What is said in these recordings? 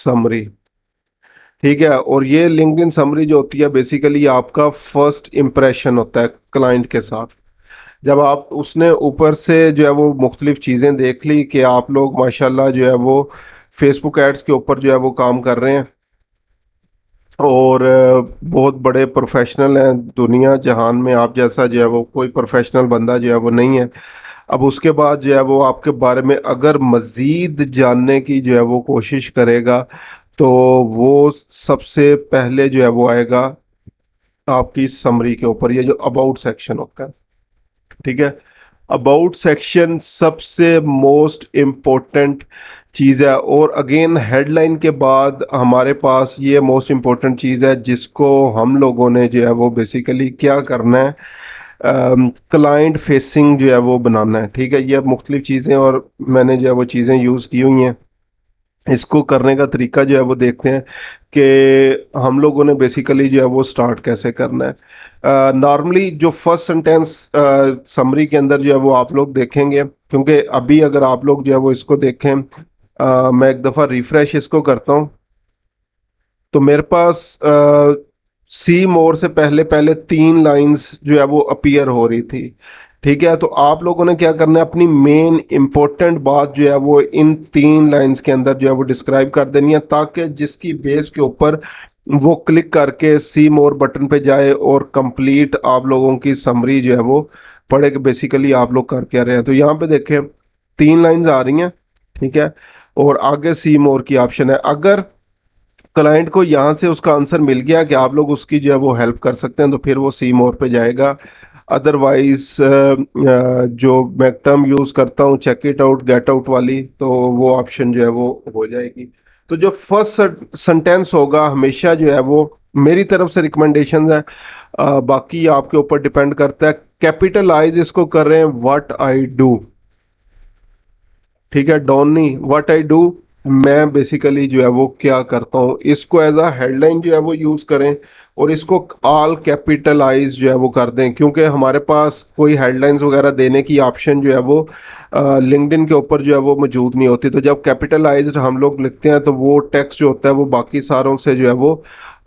Summary. ठीक है, और ये लिंक्डइन समरी जो होती है बेसिकली आपका फर्स्ट इम्प्रेशन होता है क्लाइंट के साथ। जब आप उसने ऊपर से जो है वो मुख्तलिफ चीज़ें देख ली कि आप लोग माशाल्लाह जो है वो फेसबुक एड्स के ऊपर जो है वो काम कर रहे हैं और बहुत बड़े प्रोफेशनल हैं, दुनिया जहान में आप जैसा जो है वो कोई प्रोफेशनल बंदा जो है वो नहीं है। अब उसके बाद जो है वो आपके बारे में अगर मजीद जानने की जो है वो कोशिश करेगा तो वो सबसे पहले जो है वो आएगा आपकी समरी के ऊपर, ये जो अबाउट सेक्शन होता है। ठीक है, अबाउट सेक्शन सबसे मोस्ट इम्पोर्टेंट चीज है, और अगेन हेडलाइन के बाद हमारे पास ये मोस्ट इम्पोर्टेंट चीज है जिसको हम लोगों ने जो है वो बेसिकली क्या करना है, क्लाइंट फेसिंग जो है वो बनाना है। ठीक है, ये मुख्तलिफ चीजें और मैंने जो है वो चीजें यूज की हुई हैं। इसको करने का तरीका जो है वो देखते हैं कि हम लोगों ने बेसिकली जो है वो स्टार्ट कैसे करना है। नॉर्मली जो फर्स्ट सेंटेंस समरी के अंदर जो है वो आप लोग देखेंगे, क्योंकि अभी अगर आप लोग जो है वो इसको देखें, मैं एक दफ़ा रिफ्रेश इसको करता हूँ तो मेरे पास सी मोर से पहले पहले 3 लाइंस जो है वो अपीयर हो रही थी। ठीक है, तो आप लोगों ने क्या करना है, अपनी मेन इंपॉर्टेंट बात जो है वो इन 3 लाइंस के अंदर जो है वो डिस्क्राइब कर देनी है, ताकि जिसकी बेस के ऊपर वो क्लिक करके सी मोर बटन पे जाए और कंप्लीट आप लोगों की समरी जो है वो पढ़े कि बेसिकली आप लोग कर क्या रहे हैं। तो यहाँ पे देखें 3 लाइंस आ रही हैं। ठीक है, और आगे सी मोर की ऑप्शन है। अगर क्लाइंट को यहाँ से उसका आंसर मिल गया कि आप लोग उसकी जो है वो हेल्प कर सकते हैं तो फिर वो सी मोर पे जाएगा। अदरवाइज जो मैं टर्म यूज करता हूँ check it out get out वाली, तो वो ऑप्शन जो है वो हो जाएगी। तो जो फर्स्ट सेंटेंस होगा हमेशा जो है वो मेरी तरफ से रिकमेंडेशन है, बाकी आपके ऊपर डिपेंड करता है। कैपिटलाइज इसको कर रहे हैं व्हाट आई डू। ठीक है, डोनी व्हाट आई डू, मैं बेसिकली जो है वो क्या करता हूँ, इसको एज अ हेडलाइन जो है वो यूज करें और इसको ऑल कैपिटलाइज जो है वो कर दें, क्योंकि हमारे पास कोई हेडलाइंस वगैरह देने की ऑप्शन जो है वो लिंक्डइन के ऊपर जो है वो मौजूद नहीं होती। तो जब कैपिटलाइज्ड हम लोग लिखते हैं तो वो टेक्स्ट जो होता है वो बाकी सारों से जो है वो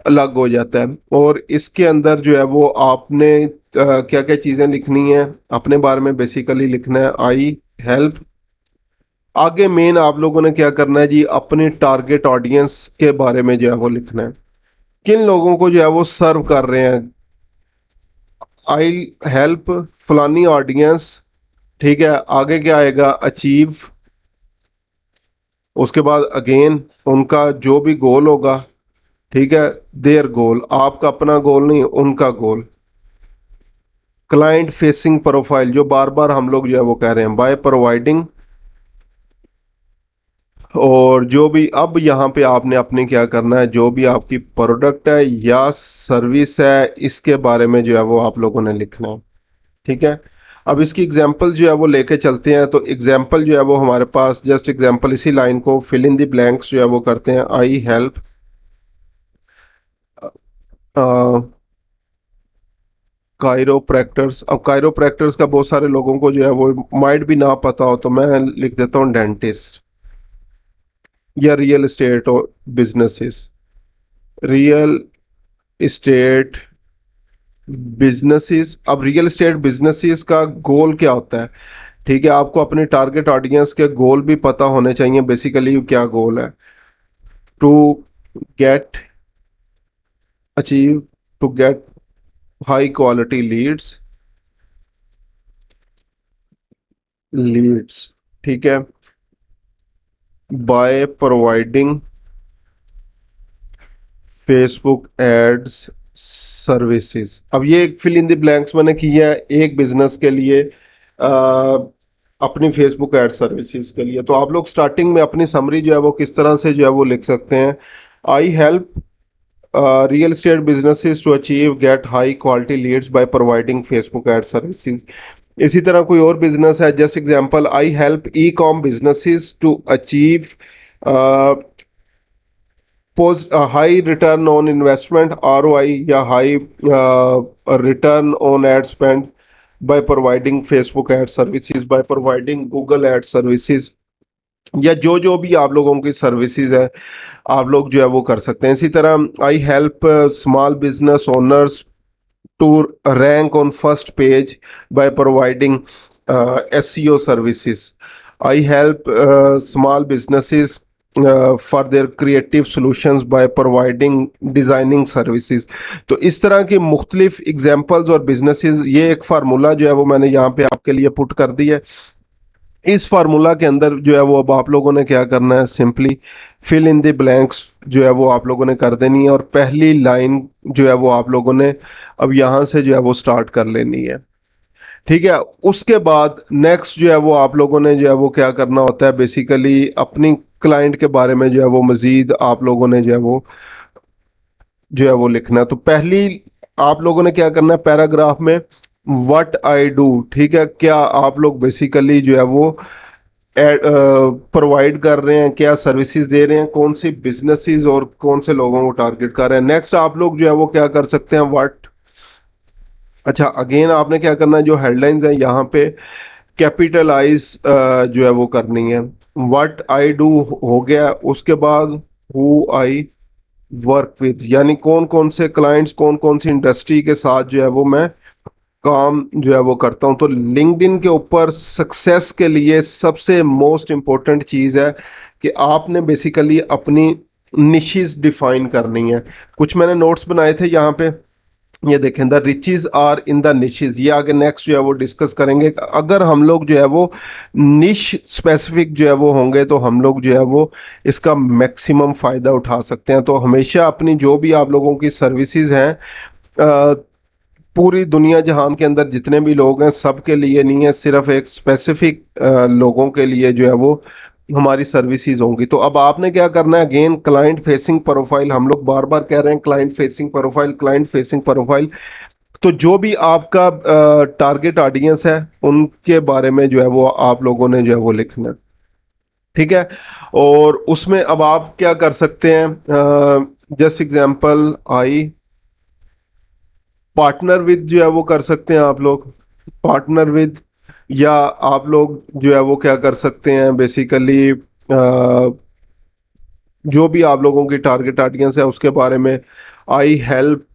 अलग हो जाता है। और इसके अंदर जो है वो आपने क्या क्या चीजें लिखनी है अपने बारे में बेसिकली लिखना है, आई हेल्प। आगे मेन आप लोगों ने क्या करना है जी, अपनी टारगेट ऑडियंस के बारे में जो है वो लिखना है, किन लोगों को जो है वो सर्व कर रहे हैं। आई हेल्प फलानी ऑडियंस। ठीक है, आगे क्या आएगा, अचीव। उसके बाद अगेन उनका जो भी गोल होगा। ठीक है, देयर गोल, आपका अपना गोल नहीं उनका गोल। क्लाइंट फेसिंग प्रोफाइल जो बार बार हम लोग जो है वो कह रहे हैं, बाय प्रोवाइडिंग। और जो भी अब यहाँ पे आपने अपने क्या करना है, जो भी आपकी प्रोडक्ट है या सर्विस है इसके बारे में जो है वो आप लोगों ने लिखना है। ठीक है, अब इसकी एग्जांपल जो है वो लेके चलते हैं। तो एग्जांपल जो है वो हमारे पास जस्ट एग्जांपल इसी लाइन को फिल इन द ब्लैंक्स जो है वो करते हैं, आई हेल्प कायरोप्रैक्टर्स। अब कायरोप्रैक्टर्स का बहुत सारे लोगों को जो है वो माइट भी ना पता हो, तो मैं लिख देता हूँ डेंटिस्ट या रियल एस्टेट और बिजनेसेस। रियल एस्टेट बिजनेसेस, अब रियल एस्टेट बिजनेसेस का गोल क्या होता है। ठीक है, आपको अपने टारगेट ऑडियंस के गोल भी पता होने चाहिए, बेसिकली क्या गोल है, to get achieve to get high quality leads. ठीक है, by providing Facebook ads services. अब ये एक फिल इन द ब्लैंक्स मैंने किया है एक बिजनेस के लिए, अपनी फेसबुक एड सर्विसेज के लिए। तो आप लोग स्टार्टिंग में अपनी समरी जो है वो किस तरह से जो है वो लिख सकते हैं, I help real estate businesses to achieve get high quality leads by providing Facebook ad services. इसी तरह कोई और बिजनेस है, just example, I help e com businesses to achieve high return on investment ROI या high return on ad spend by providing Facebook ad services, by providing Google ad services, या जो जो भी आप लोगों की सर्विसेज है आप लोग जो है वो कर सकते हैं। इसी तरह I help small business owners to rank on first page by providing SEO services. I help small businesses for their creative solutions by providing designing services. तो इस तरह की मुख्तलिफ एग्जांपल्स और बिजनेसेस, ये एक फार्मूला जो है वो मैंने यहाँ पे आपके लिए पुट कर दी है। इस फार्मूला के अंदर जो है वो अब आप लोगों ने क्या करना है, simply fill in the blanks जो है वो आप लोगों ने कर देनी है, और पहली लाइन जो है वो आप लोगों ने अब यहां से जो है वो स्टार्ट कर लेनी है। ठीक है, उसके बाद नेक्स्ट जो है वो आप लोगों ने जो है वो क्या करना होता है, बेसिकली अपनी क्लाइंट के बारे में जो है वो मजीद आप लोगों ने जो है वो लिखना है। तो पहली आप लोगों ने क्या करना है, पैराग्राफ में व्हाट आई डू, ठीक है, क्या आप लोग बेसिकली जो है वो प्रोवाइड कर रहे हैं, क्या सर्विसेज दे रहे हैं, कौन सी बिजनेसेस और कौन से लोगों को टारगेट कर रहे हैं। नेक्स्ट आप लोग जो है वो क्या कर सकते हैं, व्हाट, अच्छा अगेन आपने क्या करना है, जो हेडलाइंस है यहाँ पे कैपिटलाइज जो है वो करनी है। व्हाट आई डू हो गया, उसके बाद हु आई वर्क विद, यानी कौन कौन से क्लाइंट्स, कौन कौन सी इंडस्ट्री के साथ जो है वो मैं काम जो है वो करता हूं। तो लिंक्डइन के ऊपर सक्सेस के लिए सबसे मोस्ट इंपॉर्टेंट चीज है कि आपने बेसिकली अपनी निशेस डिफाइन करनी है। कुछ मैंने नोट्स बनाए थे यहाँ पे, ये देखें, the riches are in the niches, ये आगे नेक्स्ट जो है वो डिस्कस करेंगे। अगर हम लोग जो है वो निश स्पेसिफिक जो है वो होंगे तो हम लोग जो है वो इसका मैक्सिमम फायदा उठा सकते हैं। तो हमेशा अपनी जो भी आप लोगों की सर्विसेज हैं, पूरी दुनिया जहान के अंदर जितने भी लोग हैं सबके लिए नहीं है, सिर्फ एक स्पेसिफिक लोगों के लिए जो है वो हमारी सर्विसेज होंगी। तो अब आपने क्या करना है, अगेन क्लाइंट फेसिंग प्रोफाइल, हम लोग बार बार कह रहे हैं client facing profile, client facing profile. तो जो भी आपका टारगेट ऑडियंस है उनके बारे में जो है वो आप लोगों ने जो है वो लिखना है। ठीक है, और उसमें अब आप क्या कर सकते हैं, just example I partner with जो है वो कर सकते हैं आप लोग, पार्टनर विद, या आप लोग जो है वो क्या कर सकते हैं बेसिकली जो भी आप लोगों की टारगेट ऑडियंस है उसके बारे में आई हेल्प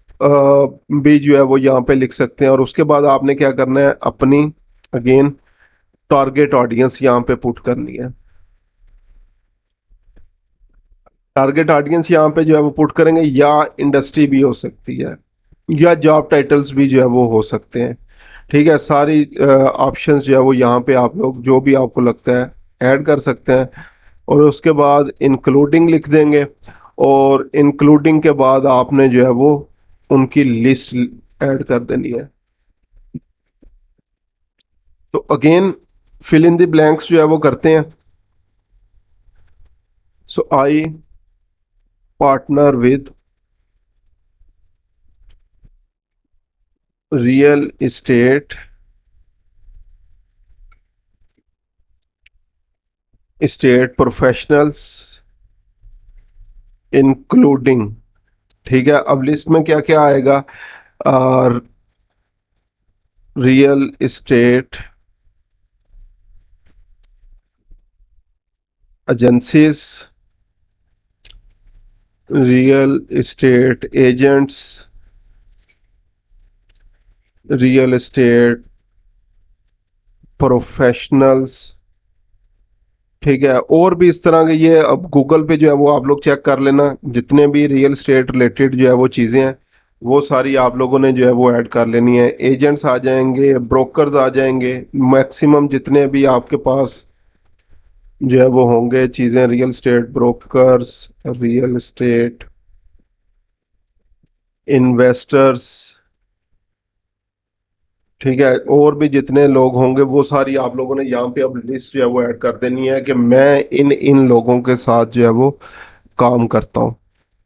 भी जो है वो यहाँ पे लिख सकते हैं। और उसके बाद आपने क्या करना है, अपनी अगेन टारगेट ऑडियंस यहाँ पे पुट करनी है। टारगेट ऑडियंस यहाँ पे जो है वो पुट करेंगे, या इंडस्ट्री भी हो सकती है, या जॉब टाइटल्स भी जो है वो हो सकते हैं। ठीक है, सारी ऑप्शंस जो है वो यहाँ पे आप लोग जो भी आपको लगता है ऐड कर सकते हैं। और उसके बाद इंक्लूडिंग लिख देंगे, और इंक्लूडिंग के बाद आपने जो है वो उनकी लिस्ट ऐड कर देनी है। तो again fill in the blanks जो है वो करते हैं। So I partner with real estate professionals including, ठीक है, अब लिस्ट में क्या क्या आएगा, real estate agencies, real estate agents, real estate professionals. ठीक है, और भी इस तरह के, ये अब गूगल पे जो है वो आप लोग चेक कर लेना, जितने भी रियल एस्टेट रिलेटेड जो है वो चीज़ें हैं वो सारी आप लोगों ने जो है वो ऐड कर लेनी है। एजेंट्स आ जाएंगे, ब्रोकर्स आ जाएंगे, मैक्सिमम जितने भी आपके पास जो है वो होंगे चीज़ें, real estate brokers, real estate investors. ठीक है, और भी जितने लोग होंगे वो सारी आप लोगों ने यहाँ पे अब लिस्ट जो है वो ऐड कर देनी है कि मैं इन इन लोगों के साथ जो है वो काम करता हूँ।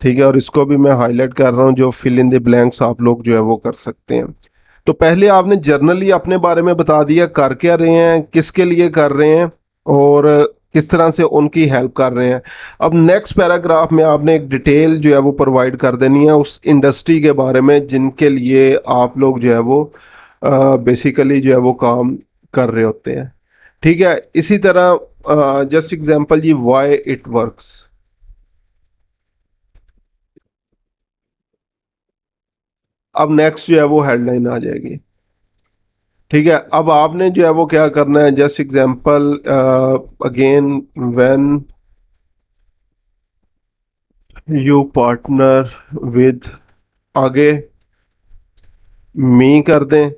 ठीक है, और इसको भी मैं हाईलाइट कर रहा हूँ, जो फिल इन द ब्लैंक्स आप लोग जो है वो कर सकते हैं। तो पहले आपने जर्नली अपने बारे में बता दिया, कर क्या रहे हैं, किसके लिए कर रहे हैं, और किस तरह से उनकी हेल्प कर रहे हैं। अब नेक्स्ट पैराग्राफ में आपने एक डिटेल जो है वो प्रोवाइड कर देनी है उस इंडस्ट्री के बारे में जिनके लिए आप लोग जो है वो बेसिकली जो है वो काम कर रहे होते हैं। ठीक है, इसी तरह जस्ट एग्जांपल जी, व्हाई इट वर्क्स। अब नेक्स्ट जो है वो हेडलाइन आ जाएगी। ठीक है, अब आपने जो है वो क्या करना है, just example again, when you partner with, आगे मी कर दें।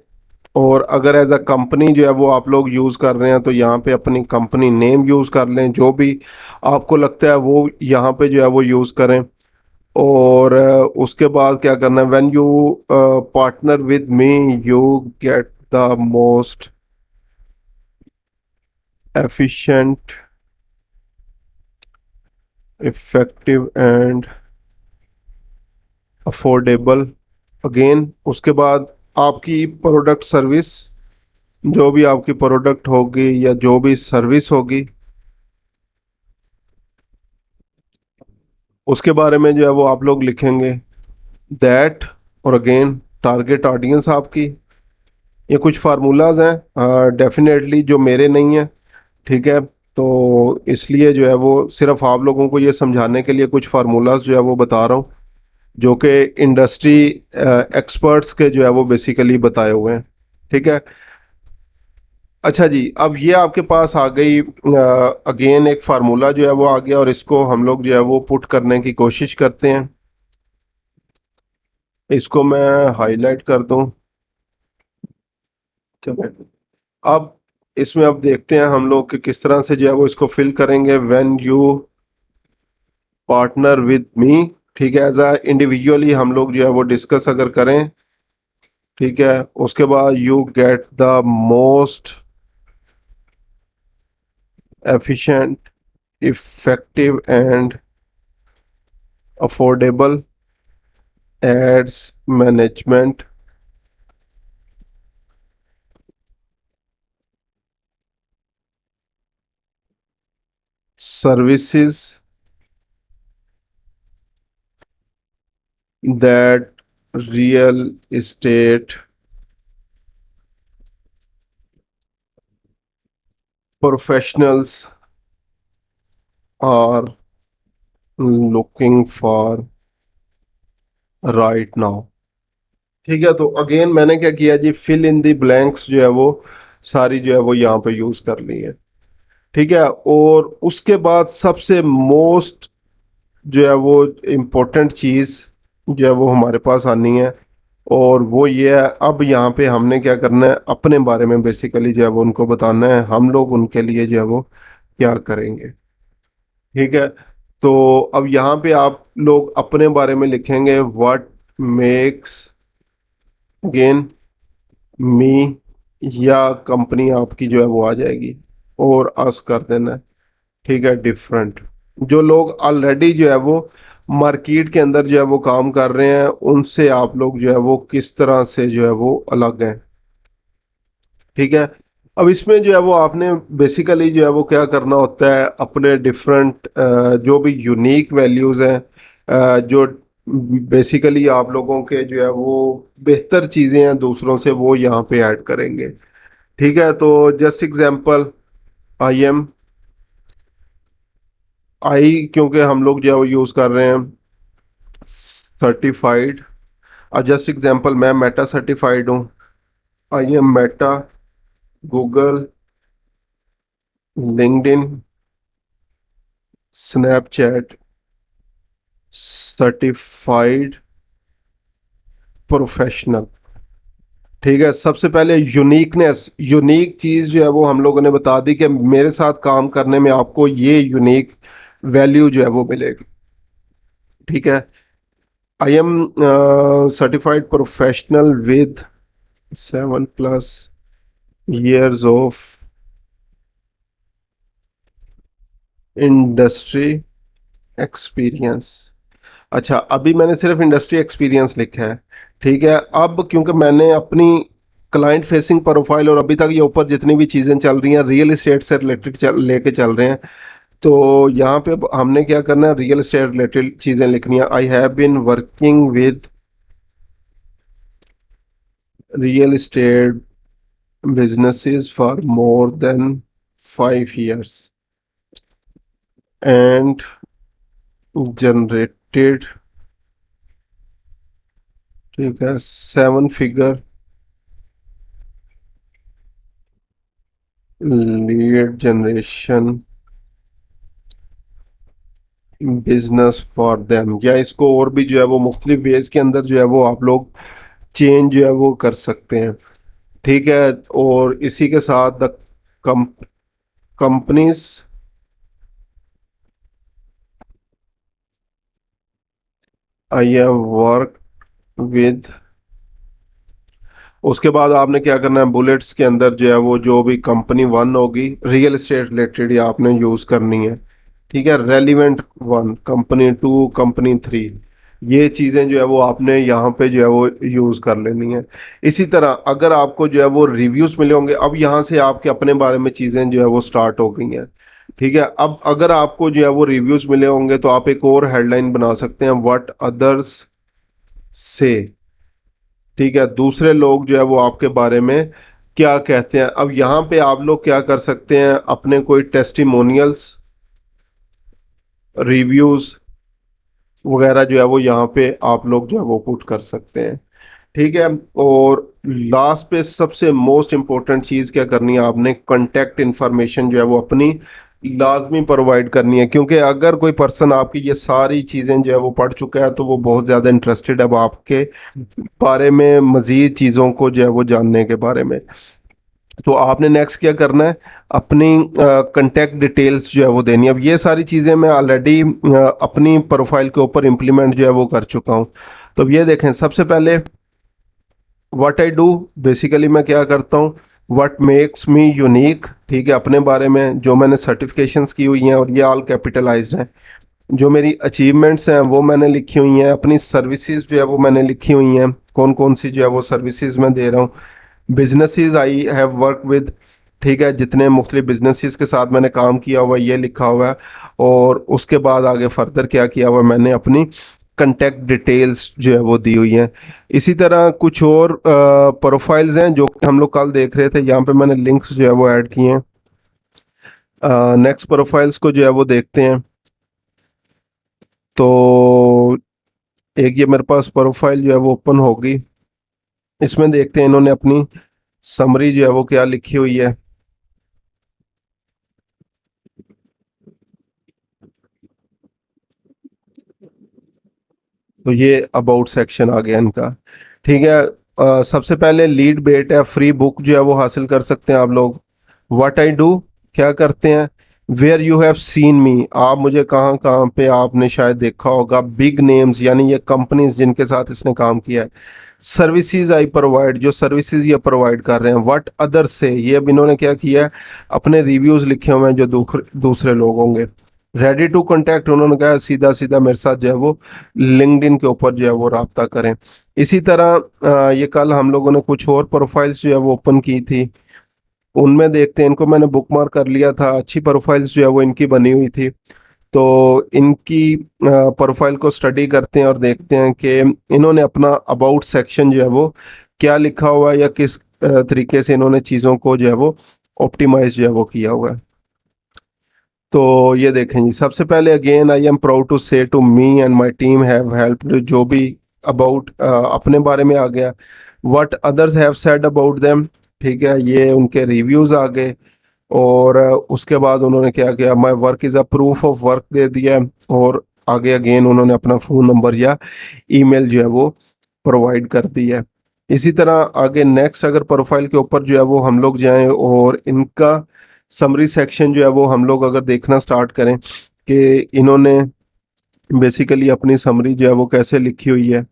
और अगर एज अ कंपनी जो है वो आप लोग यूज कर रहे हैं तो यहाँ पे अपनी कंपनी नेम यूज कर लें, जो भी आपको लगता है वो यहाँ पे जो है वो यूज करें। और उसके बाद क्या करना है, when you partner with me you get the most efficient, effective and affordable. Again उसके बाद आपकी प्रोडक्ट सर्विस, जो भी आपकी प्रोडक्ट होगी या जो भी सर्विस होगी, उसके बारे में जो है वो आप लोग लिखेंगे दैट। और अगेन टारगेट ऑडियंस आपकी, ये कुछ फार्मूलाज हैं डेफिनेटली जो मेरे नहीं है। ठीक है, तो इसलिए जो है वो सिर्फ आप लोगों को ये समझाने के लिए कुछ फार्मूलाज जो है वो बता रहा हूँ, जो कि इंडस्ट्री एक्सपर्ट्स के जो है वो बेसिकली बताए हुए हैं। ठीक है। अच्छा जी, अब ये आपके पास आ गई, अगेन एक फार्मूला जो है वो आ गया, और इसको हम लोग जो है वो पुट करने की कोशिश करते हैं। इसको मैं हाईलाइट कर दूं। चले, अब इसमें अब देखते हैं हम लोग कि किस तरह से जो है वो इसको फिल करेंगे। When you partner with me, ठीक है, एज अ इंडिविजुअली हम लोग जो है वो डिस्कस अगर करें, ठीक है, उसके बाद you get the most efficient, effective and affordable ads management services that real estate professionals are looking for right now। ठीक है, तो अगेन मैंने क्या किया जी, फिल इन दी ब्लैंक्स जो है वो सारी जो है वो यहाँ पे यूज कर ली है। ठीक है, और उसके बाद सबसे मोस्ट जो है वो इम्पोर्टेंट चीज जो है वो हमारे पास आनी है, और वो ये है, अब यहाँ पे हमने क्या करना है, अपने बारे में बेसिकली जो है वो उनको बताना है, हम लोग उनके लिए जो है वो क्या करेंगे। ठीक है, तो अब यहाँ पे आप लोग अपने बारे में लिखेंगे व्हाट मेक्स, अगेन मी, या कंपनी आपकी जो है वो आ जाएगी, और अस कर देना है। ठीक है, डिफरेंट, जो लोग ऑलरेडी जो है वो मार्केट के अंदर जो है वो काम कर रहे हैं, उनसे आप लोग जो है वो किस तरह से जो है वो अलग हैं। ठीक है, अब इसमें जो है वो आपने बेसिकली जो है वो क्या करना होता है, अपने डिफरेंट जो भी यूनिक वैल्यूज हैं, जो बेसिकली आप लोगों के जो है वो बेहतर चीजें हैं दूसरों से, वो यहाँ पे ऐड करेंगे। ठीक है, तो जस्ट एग्जांपल, आई एम, आई क्योंकि हम लोग जो है वो यूज कर रहे हैं सर्टिफाइड। जस्ट एग्जांपल, मैं मेटा सर्टिफाइड हूँ। I am Meta, Google, LinkedIn, Snapchat certified professional. ठीक है, सबसे पहले यूनिकनेस, यूनिक चीज जो है वो हम लोगों ने बता दी कि मेरे साथ काम करने में आपको ये यूनिक वैल्यू जो है वो मिलेगी। ठीक है, I am certified professional with 7+ years of industry experience. अच्छा, अभी मैंने सिर्फ इंडस्ट्री एक्सपीरियंस लिखा है। ठीक है, अब क्योंकि मैंने अपनी क्लाइंट फेसिंग प्रोफाइल, और अभी तक ये ऊपर जितनी भी चीजें चल रही हैं रियल एस्टेट से रिलेटेड लेके चल रहे हैं, तो यहाँ पे अब हमने क्या करना है, रियल एस्टेट रिलेटेड चीजें लिखनी है। I have been working with real estate businesses for more than 5 years। And generated, ठीक है, 7 figure lead generation business for them, या इसको और भी जो है वो मुख्तलिफ वेज के अंदर जो है वो आप लोग चेंज जो है वो कर सकते हैं। ठीक है, और इसी के साथ the companies I have work with, उसके बाद आपने क्या करना है, बुलेट्स के अंदर जो है वो जो भी कंपनी वन होगी रियल एस्टेट रिलेटेड ही आपने यूज करनी है। ठीक है, relevant one, company two, company three, ये चीजें जो है वो आपने यहाँ पे जो है वो यूज कर लेनी है। इसी तरह अगर आपको जो है वो रिव्यूज मिले होंगे, अब यहाँ से आपके अपने बारे में चीजें जो है वो स्टार्ट हो गई हैं। ठीक है, अब अगर आपको जो है वो रिव्यूज मिले होंगे तो आप एक और हेडलाइन बना सकते हैं, व्हाट अदर्स से। ठीक है, दूसरे लोग जो है वो आपके बारे में क्या कहते हैं। अब यहाँ पे आप लोग क्या कर सकते हैं, अपने कोई टेस्टिमोनियल्स, रिव्यूज वगैरह जो है वो यहाँ पे आप लोग जो है वो पुट कर सकते हैं। ठीक है, और लास्ट पे सबसे मोस्ट इंपॉर्टेंट चीज क्या करनी है, आपने कांटेक्ट इंफॉर्मेशन जो है वो अपनी लाजमी प्रोवाइड करनी है, क्योंकि अगर कोई पर्सन आपकी ये सारी चीजें जो है वो पढ़ चुका है तो वो बहुत ज्यादा इंटरेस्टेड है अब आपके बारे में, मजीद चीजों को जो है वो जानने के बारे में। तो आपने नेक्स्ट क्या करना है, अपनी कांटेक्ट डिटेल्स जो है वो देनी है। अब ये सारी चीजें मैं ऑलरेडी अपनी प्रोफाइल के ऊपर इंप्लीमेंट जो है वो कर चुका हूँ। तो अब ये देखें, सबसे पहले व्हाट आई डू, बेसिकली मैं क्या करता हूँ, व्हाट मेक्स मी यूनिक, ठीक है, अपने बारे में जो मैंने सर्टिफिकेशंस की हुई हैं और ये ऑल कैपिटलाइज्ड हैं। जो मेरी अचीवमेंट्स हैं वो मैंने लिखी हुई हैं, अपनी सर्विसेज जो है वो मैंने लिखी हुई हैं, कौन कौन सी जो है वो सर्विसेज मैं दे रहा हूँ, businesses I have work with, ठीक है, जितने मुख्तलिफ बिजनेसेस के साथ मैंने काम किया हुआ है ये लिखा हुआ है। और उसके बाद आगे फर्दर क्या किया हुआ है, मैंने अपनी कंटेक्ट डिटेल्स जो है वो दी हुई हैं। इसी तरह कुछ और प्रोफाइल्स हैं जो कि हम लोग कल देख रहे थे, यहाँ पे मैंने लिंक्स जो है वो ऐड किए हैं। नेक्स्ट प्रोफाइल्स को जो है वो देखते हैं। तो एक ये मेरे पास प्रोफाइल जो है वो ओपन होगी, इसमें देखते हैं इन्होंने अपनी समरी जो है वो क्या लिखी हुई है। तो ये अबाउट सेक्शन आ गया इनका। ठीक है, सबसे पहले लीड बेट है, फ्री बुक जो है वो हासिल कर सकते हैं आप लोग। व्हाट आई डू, क्या करते हैं, where you have seen me, आप मुझे कहाँ कहाँ पे आपने शायद देखा होगा, बिग नेम्स यानी ये कंपनीज जिनके साथ इसने काम किया है, सर्विसेज आई प्रोवाइड, जो सर्विसेज ये प्रोवाइड कर रहे हैं, व्हाट अदर्स से, ये अब इन्होंने क्या किया है, अपने रिव्यूज लिखे हुए हैं जो दूसरे लोग होंगे। रेडी टू कांटेक्ट, उन्होंने कहा सीधा सीधा मेरे साथ जो है वो लिंक्डइन के ऊपर जो है वो राब्ता करें। इसी तरह ये कल हम लोगों ने कुछ और प्रोफाइल्स जो है वो ओपन की थी, उनमें देखते हैं, इनको मैंने बुकमार्क कर लिया था, अच्छी प्रोफाइल्स जो है वो इनकी बनी हुई थी। तो इनकी प्रोफाइल को स्टडी करते हैं और देखते हैं कि इन्होंने अपना अबाउट सेक्शन जो है वो क्या लिखा हुआ है, या किस तरीके से इन्होंने चीज़ों को जो है वो ऑप्टिमाइज जो है वो किया हुआ है। तो ये देखें जी, सबसे पहले again I am proud to say to me and my team have helped, जो भी अबाउट अपने बारे में आ गया। What others have said about them, ठीक है, ये उनके रिव्यूज आ गए। और उसके बाद उन्होंने क्या किया, my work is a proof of work दे दिया। और आगे अगेन उन्होंने अपना फ़ोन नंबर या ईमेल जो है वो प्रोवाइड कर दी है। इसी तरह आगे नेक्स्ट अगर प्रोफाइल के ऊपर जो है वो हम लोग जाएं और इनका समरी सेक्शन जो है वो हम लोग अगर देखना स्टार्ट करें कि इन्होंने बेसिकली अपनी समरी जो है वो कैसे लिखी हुई है।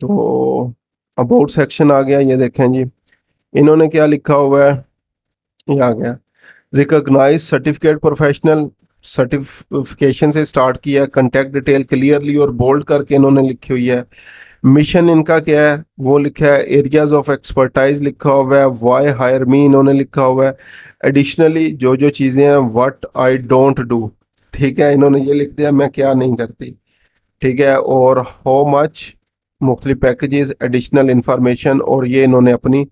तो अबाउट सेक्शन आ गया, ये देखें जी, इन्होंने क्या लिखा हुआ है, ये आ गया, रिकॉग्नाइज सर्टिफिकेट प्रोफेशनल, सर्टिफिकेशन से स्टार्ट किया, कंटेक्ट डिटेल क्लियरली और बोल्ड करके इन्होंने लिखी हुई है। मिशन इनका क्या है वो लिखा है, एरियाज ऑफ एक्सपर्टाइज लिखा हुआ है, वाई हायर मी इन्होंने लिखा हुआ है। एडिशनली जो जो चीज़ें हैं, व्हाट आई डोंट डू, ठीक है, इन्होंने ये लिख दिया मैं क्या नहीं करती। ठीक है, और हाउ मच, मुख्तलिफ पैकेजेस, एडिशनल इंफॉर्मेशन, और ये इन्होंने अपनी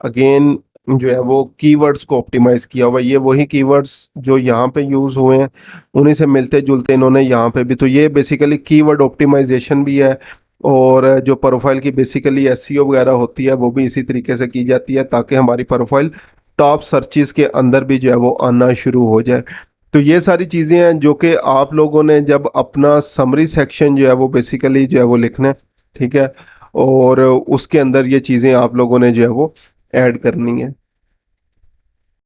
अगेन जो है वो कीवर्ड्स को ऑप्टिमाइज किया हुआ है। ये वही कीवर्ड्स जो यहाँ पे यूज हुए हैं उन्हीं से मिलते जुलते इन्होंने यहाँ पे भी, तो ये बेसिकली कीवर्ड ऑप्टिमाइजेशन भी है। और जो प्रोफाइल की बेसिकली एसईओ वगैरह होती है वो भी इसी तरीके से की जाती है ताकि हमारी प्रोफाइल टॉप सर्चेस के अंदर भी जो है वो आना शुरू हो जाए। तो ये सारी चीजें हैं जो कि आप लोगों ने जब अपना समरी सेक्शन जो है वो बेसिकली जो है वो लिखना है, ठीक है, और उसके अंदर ये चीजें आप लोगों ने जो है वो ऐड करनी है।